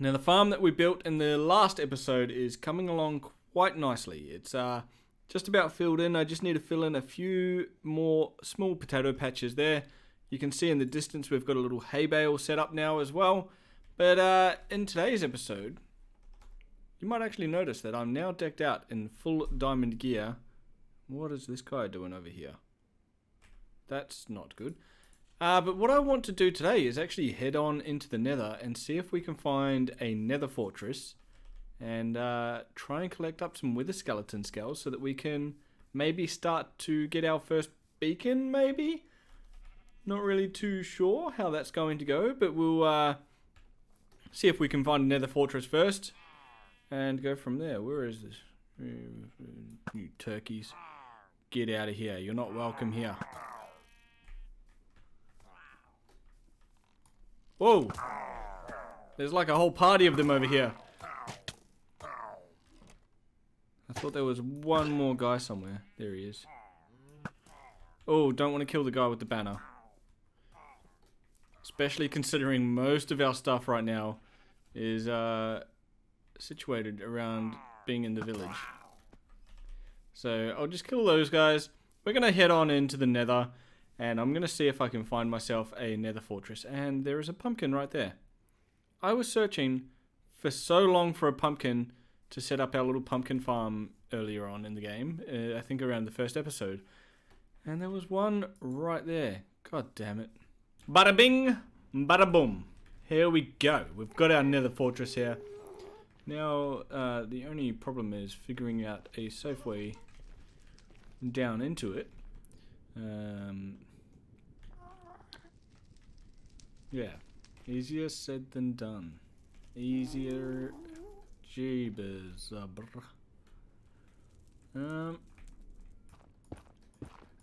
Now the farm that we built in the last episode is coming along quite nicely. It's just about filled in. I just need to fill in a few more small potato patches there. You can see in the distance we've got a little hay bale set up now as well. But in today's episode, you might actually notice that I'm now decked out in full diamond gear. What is this guy doing over here? That's not good. But what I want to do today is actually head on into the nether and see if we can find a nether fortress and try and collect up some wither skeleton skulls so that we can maybe start to get our first beacon, maybe? Not really too sure how that's going to go, but we'll see if we can find a nether fortress first and go from there. Where is this? You turkeys. Get out of here. You're not welcome here. Whoa! There's like a whole party of them over here. I thought there was one more guy somewhere. There he is. Oh, don't want to kill the guy with the banner. Especially considering most of our stuff right now is situated around being in the village. So I'll just kill those guys. We're going to head on into the nether. And I'm going to see if I can find myself a nether fortress. And there is a pumpkin right there. I was searching for so long for a pumpkin to set up our little pumpkin farm earlier on in the game. I think around the first episode. And there was one right there. God damn it. Bada bing, bada boom. Here we go. We've got our nether fortress here. Now, the only problem is figuring out a safe way down into it. Yeah, easier said than done. Easier, jeebus.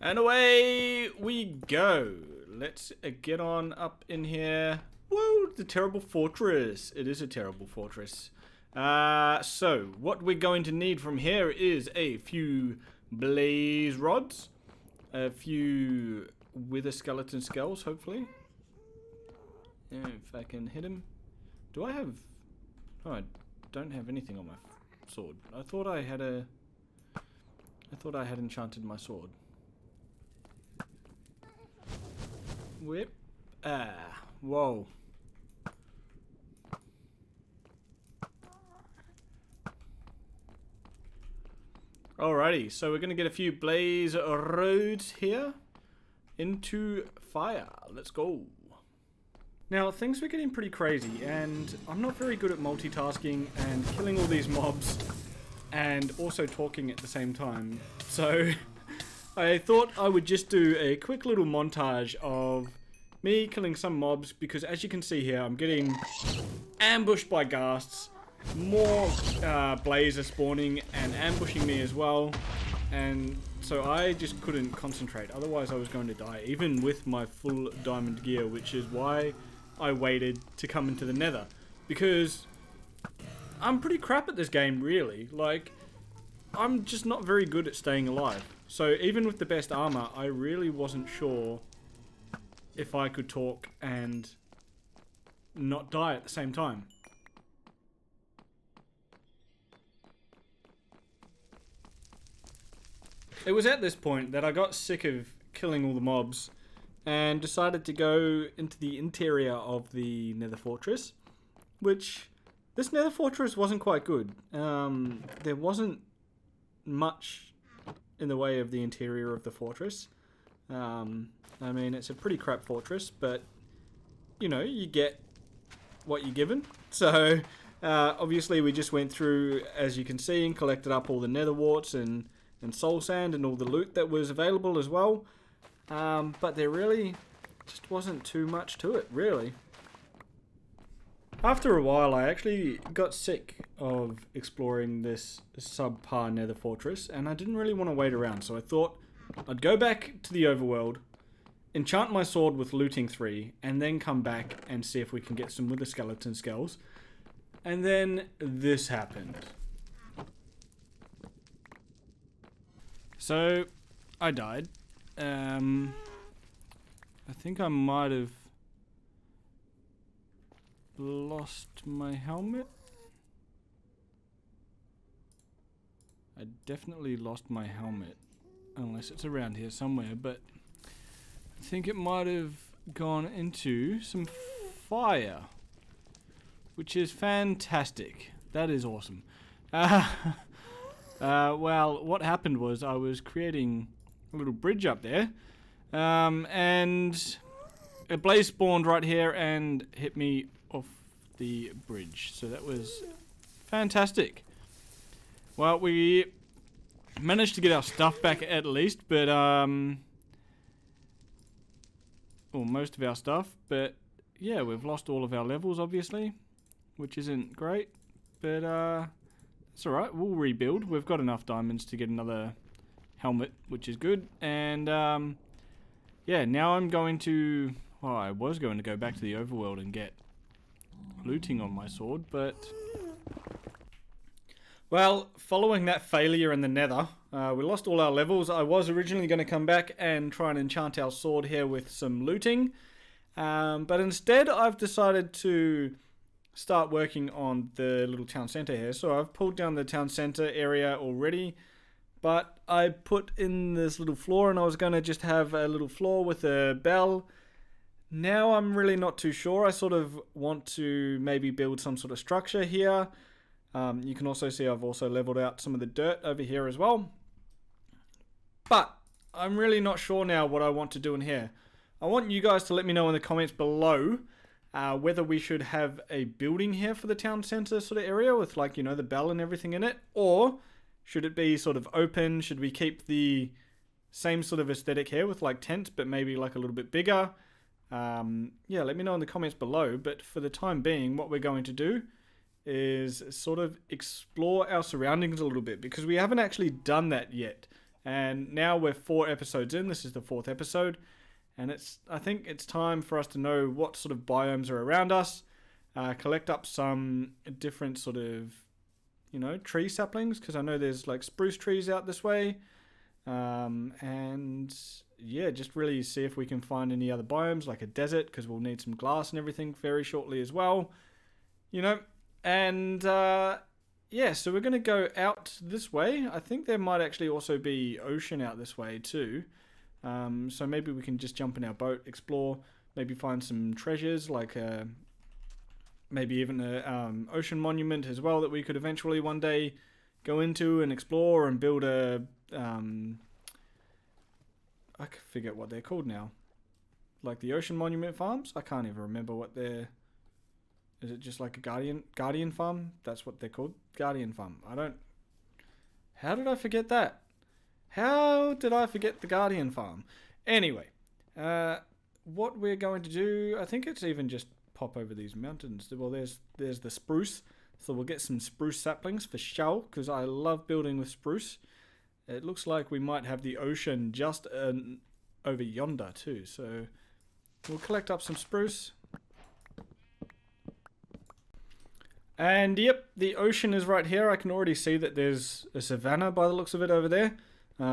And away we go. Let's get on up in here. Whoa, the terrible fortress. It is a terrible fortress. So what we're going to need from here is a few blaze rods, a few wither skeleton skulls, hopefully. If I can hit him. Do I have... Oh, I don't have anything on my sword. I thought I had enchanted my sword. Whip. Whoa. Alrighty, so we're going to get a few blaze roads here into fire. Let's go. Now, things were getting pretty crazy, and I'm not very good at multitasking and killing all these mobs and also talking at the same time. So, I thought I would just do a quick little montage of me killing some mobs, because as you can see here, I'm getting ambushed by ghasts. More blaze are spawning and ambushing me as well. And so I just couldn't concentrate, otherwise I was going to die, even with my full diamond gear, which is why I waited to come into the nether, because I'm pretty crap at this game, really. Like, I'm just not very good at staying alive. So even with the best armor, I really wasn't sure if I could talk and not die at the same time. It was at this point that I got sick of killing all the mobs and decided to go into the interior of the nether fortress, which this nether fortress wasn't quite good. There wasn't much in the way of the interior of the fortress. I mean, it's a pretty crap fortress, but you know, you get what you're given. So obviously we just went through, as you can see, and collected up all the nether warts and soul sand and all the loot that was available as well. But there really just wasn't too much to it, really. After a while, I actually got sick of exploring this subpar nether fortress, and I didn't really want to wait around, so I thought I'd go back to the overworld, enchant my sword with looting 3, and then come back and see if we can get some wither skeleton skulls. And then this happened. So, I died. I think I might have lost my helmet. I definitely lost my helmet. Unless it's around here somewhere, but I think it might have gone into some fire. Which is fantastic. That is awesome. Well, what happened was I was creating a little bridge up there. And a blaze spawned right here and hit me off the bridge. So that was fantastic. Well, we managed to get our stuff back at least, but or most of our stuff, but yeah, we've lost all of our levels obviously, which isn't great, but it's alright, we'll rebuild. We've got enough diamonds to get another helmet, which is good. And yeah, now I'm going to, well, I was going to go back to the overworld and get looting on my sword, but well, following that failure in the nether, we lost all our levels. I was originally going to come back and try and enchant our sword here with some looting. But instead, I've decided to start working on the little town center here. So I've pulled down the town center area already. But I put in this little floor, and I was going to just have a little floor with a bell. Now I'm really not too sure. I sort of want to maybe build some sort of structure here. You can also see I've also leveled out some of the dirt over here as well. But I'm really not sure now what I want to do in here. I want you guys to let me know in the comments below whether we should have a building here for the town center sort of area with, like, you know, the bell and everything in it. Or should it be sort of open? Should we keep the same sort of aesthetic here with like tents but maybe like a little bit bigger? Yeah, let me know in the comments below. But for the time being, what we're going to do is sort of explore our surroundings a little bit, because we haven't actually done that yet. And now we're 4 episodes in. This is the 4th episode, and I think it's time for us to know what sort of biomes are around us, collect up some different sort of, you know, tree saplings, because I know there's like spruce trees out this way, and yeah, just really see if we can find any other biomes like a desert, because we'll need some glass and everything very shortly as well, you know. And yeah, so we're going to go out this way. I think there might actually also be ocean out this way too. So maybe we can just jump in our boat, explore, maybe find some treasures, like maybe even an ocean monument as well that we could eventually one day go into and explore and build a... I forget what they're called now. Like the ocean monument farms? I can't even remember what they're... Is it just like a guardian farm? That's what they're called. Guardian farm. How did I forget that? How did I forget the guardian farm? Anyway, what we're going to do, I think it's even just pop over these mountains. Well, there's the spruce. So we'll get some spruce saplings for sure, because I love building with spruce. It looks like we might have the ocean just over yonder too. So we'll collect up some spruce. And yep, the ocean is right here. I can already see that there's a savanna by the looks of it over there.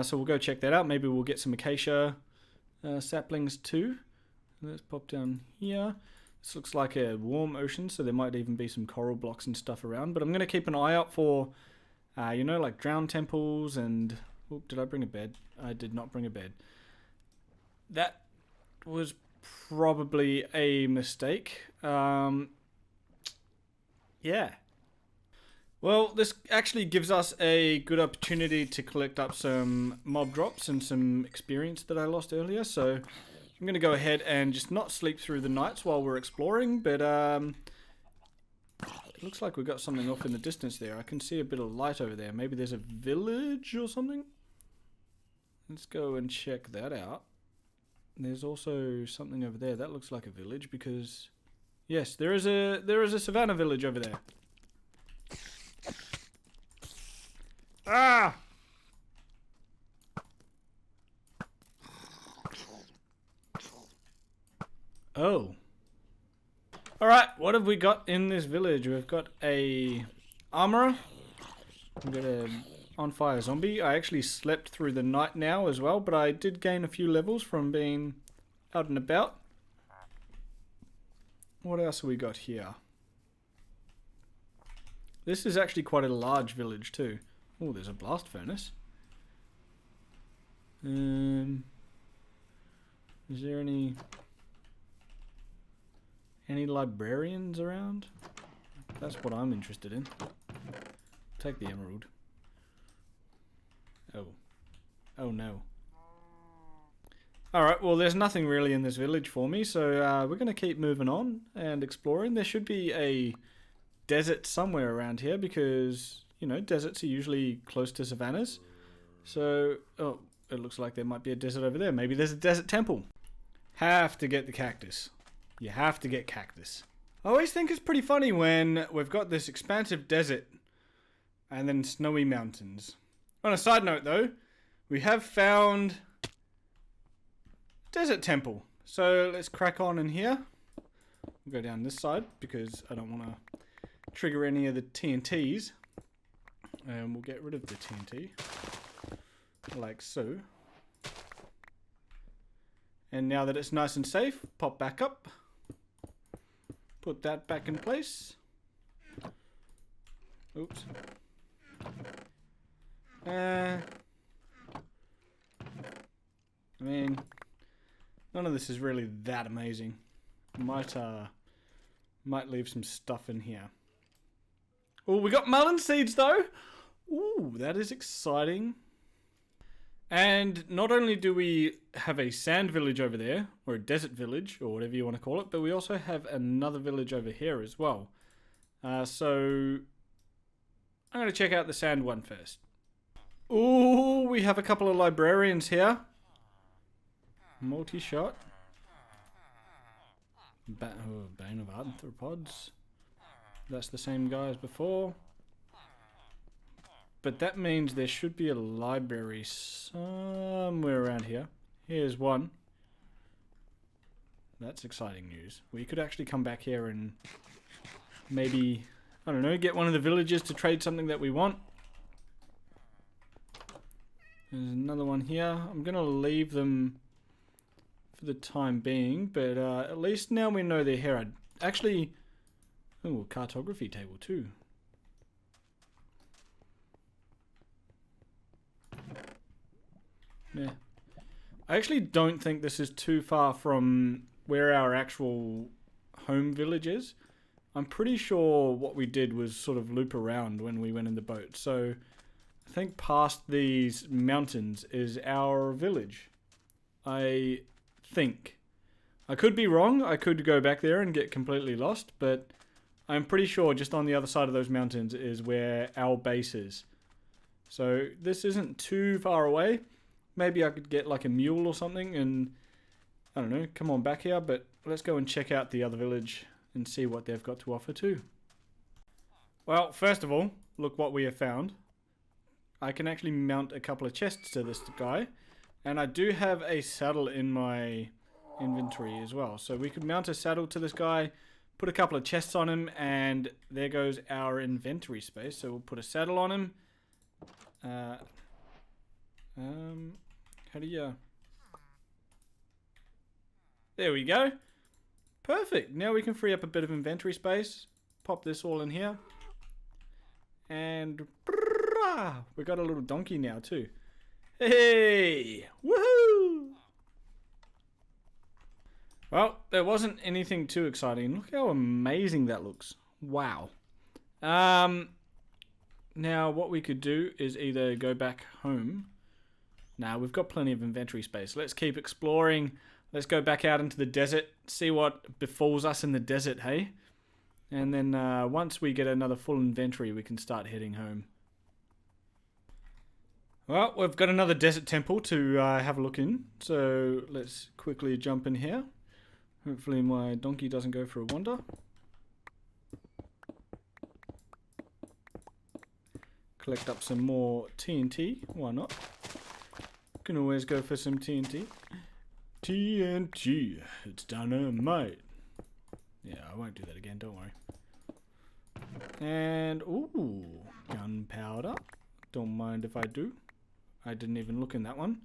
So we'll go check that out. Maybe we'll get some acacia saplings too. Let's pop down here. This looks like a warm ocean, so there might even be some coral blocks and stuff around. But I'm going to keep an eye out for, you know, like drowned temples and... Oh, did I bring a bed? I did not bring a bed. That was probably a mistake. Yeah. Well, this actually gives us a good opportunity to collect up some mob drops and some experience that I lost earlier. So I'm going to go ahead and just not sleep through the nights while we're exploring. But it looks like we've got something off in the distance there. I can see a bit of light over there. Maybe there's a village or something. Let's go and check that out. There's also something over there. That looks like a village because... Yes, there is a Savannah Village over there. Ah! Oh. Alright, what have we got in this village? We've got a armorer. We've got a on fire zombie. I actually slept through the night now as well, but I did gain a few levels from being out and about. What else have we got here? This is actually quite a large village too. Oh, there's a blast furnace. Is there any librarians around? That's what I'm interested in. Take the emerald. Oh. Oh no. Alright, well there's nothing really in this village for me, so we're going to keep moving on and exploring. There should be a desert somewhere around here because, you know, deserts are usually close to savannas. So, oh, it looks like there might be a desert over there. Maybe there's a desert temple. Have to get the cactus. You have to get cactus. I always think it's pretty funny when we've got this expansive desert and then snowy mountains. On a side note though, we have found desert temple. So let's crack on in here. We'll go down this side because I don't want to trigger any of the TNTs. And we'll get rid of the TNT. Like so. And now that it's nice and safe, pop back up. Put that back in place. Oops. I mean, none of this is really that amazing. Might leave some stuff in here. Oh, we got melon seeds though. Ooh, that is exciting. And not only do we have a sand village over there, or a desert village, or whatever you want to call it, but we also have another village over here as well. So I'm going to check out the sand one first. Ooh, we have a couple of librarians here. Multi-shot. Bane of Arthropods. That's the same guy as before. But that means there should be a library somewhere around here. Here's one. That's exciting news. We could actually come back here and maybe, I don't know, get one of the villagers to trade something that we want. There's another one here. I'm going to leave them for the time being, but at least now we know they're here. Actually, oh, cartography table too. Yeah. I actually don't think this is too far from where our actual home village is. I'm pretty sure what we did was sort of loop around when we went in the boat. So I think past these mountains is our village. I think. I could be wrong. I could go back there and get completely lost, but I'm pretty sure just on the other side of those mountains is where our base is. So this isn't too far away. Maybe I could get like a mule or something and, I don't know, come on back here. But let's go and check out the other village and see what they've got to offer too. Well, first of all, look what we have found. I can actually mount a couple of chests to this guy. And I do have a saddle in my inventory as well. So we could mount a saddle to this guy, put a couple of chests on him, and there goes our inventory space. So we'll put a saddle on him. How do you... There we go. Perfect. Now we can free up a bit of inventory space. Pop this all in here. And... we got a little donkey now too. Hey! Woohoo! Well, there wasn't anything too exciting. Look how amazing that looks. Wow. Now what we could do is either go back home. Now we've got plenty of inventory space. Let's keep exploring. Let's go back out into the desert. See what befalls us in the desert, hey? And then once we get another full inventory, we can start heading home. Well, we've got another desert temple to have a look in. So let's quickly jump in here. Hopefully my donkey doesn't go for a wander. Collect up some more TNT. Why not? Can always go for some TNT. TNT. It's dynamite. Yeah, I won't do that again. Don't worry. And, ooh, gunpowder. Don't mind if I do. I didn't even look in that one.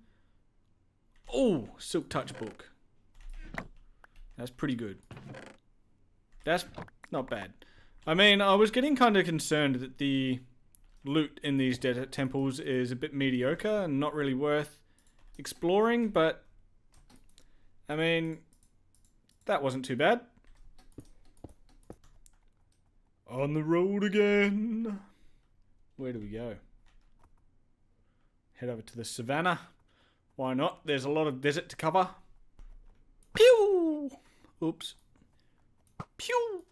Oh, Silk Touch book. That's pretty good. That's not bad. I mean, I was getting kind of concerned that the loot in these desert temples is a bit mediocre and not really worth exploring, but I mean, that wasn't too bad. On the road again. Where do we go? Head over to the savannah. Why not? There's a lot of desert to cover. Pew! Oops. Pew!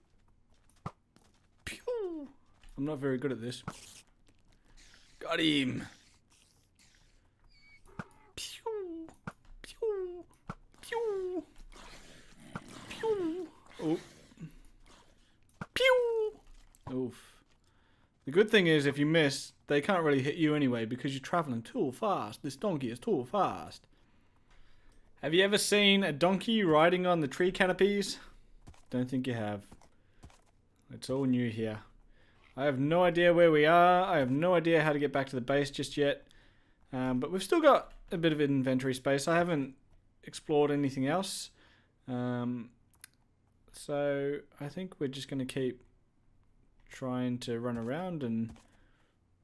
Pew! I'm not very good at this. Got him. Pew! Pew! Pew! Pew! Oh. Pew! Oof. The good thing is, if you miss, they can't really hit you anyway because you're traveling too fast. This donkey is too fast. Have you ever seen a donkey riding on the tree canopies? Don't think you have. It's all new here. I have no idea where we are. I have no idea how to get back to the base just yet. But we've still got a bit of inventory space. I haven't explored anything else. So I think we're just going to keep trying to run around and,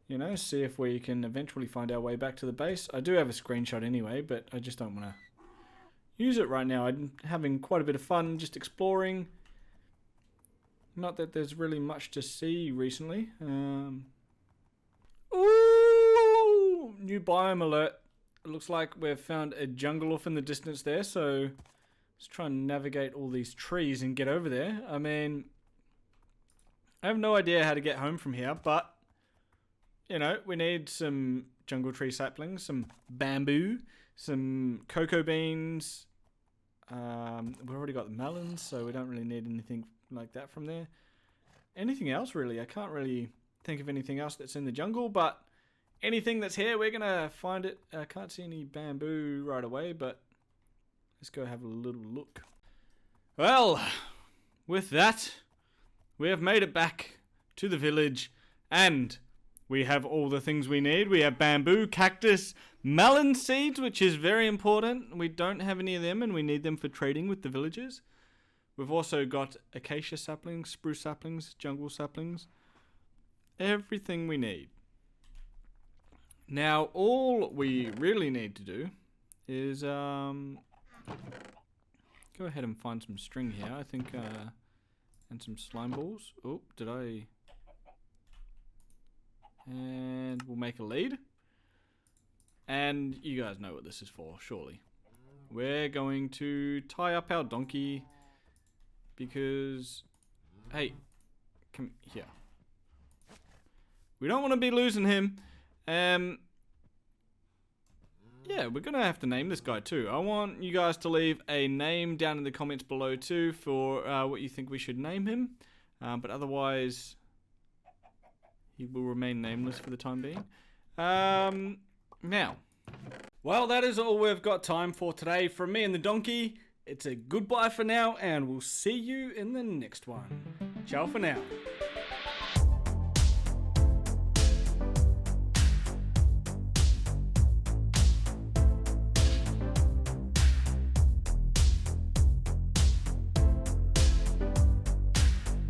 you know, see if we can eventually find our way back to the base. I do have a screenshot anyway, but I just don't want to use it right now. I'm having quite a bit of fun just exploring. Not that there's really much to see recently. Ooh! New biome alert. It looks like we've found a jungle off in the distance there, so let's try and navigate all these trees and get over there. I mean, I have no idea how to get home from here, but, you know, we need some jungle tree saplings, some bamboo, some cocoa beans. We've already got the melons, so we don't really need anything like that from there. Anything else, really? I can't really think of anything else that's in the jungle, but anything that's here, we're going to find it. I can't see any bamboo right away, but let's go have a little look. Well, with that, we have made it back to the village, and we have all the things we need. We have bamboo, cactus, melon seeds, which is very important. We don't have any of them, and we need them for trading with the villagers. We've also got acacia saplings, spruce saplings, jungle saplings. Everything we need. Now, all we really need to do is go ahead and find some string here. I think, and some slime balls. Oh, did I? And we'll make a lead. And you guys know what this is for, surely. We're going to tie up our donkey because, hey, come here. We don't want to be losing him. Yeah, we're going to have to name this guy too. I want you guys to leave a name down in the comments below too for what you think we should name him. But otherwise, he will remain nameless for the time being. Now, well, that is all we've got time for today. From me and the donkey, it's a goodbye for now, and we'll see you in the next one. Ciao for now.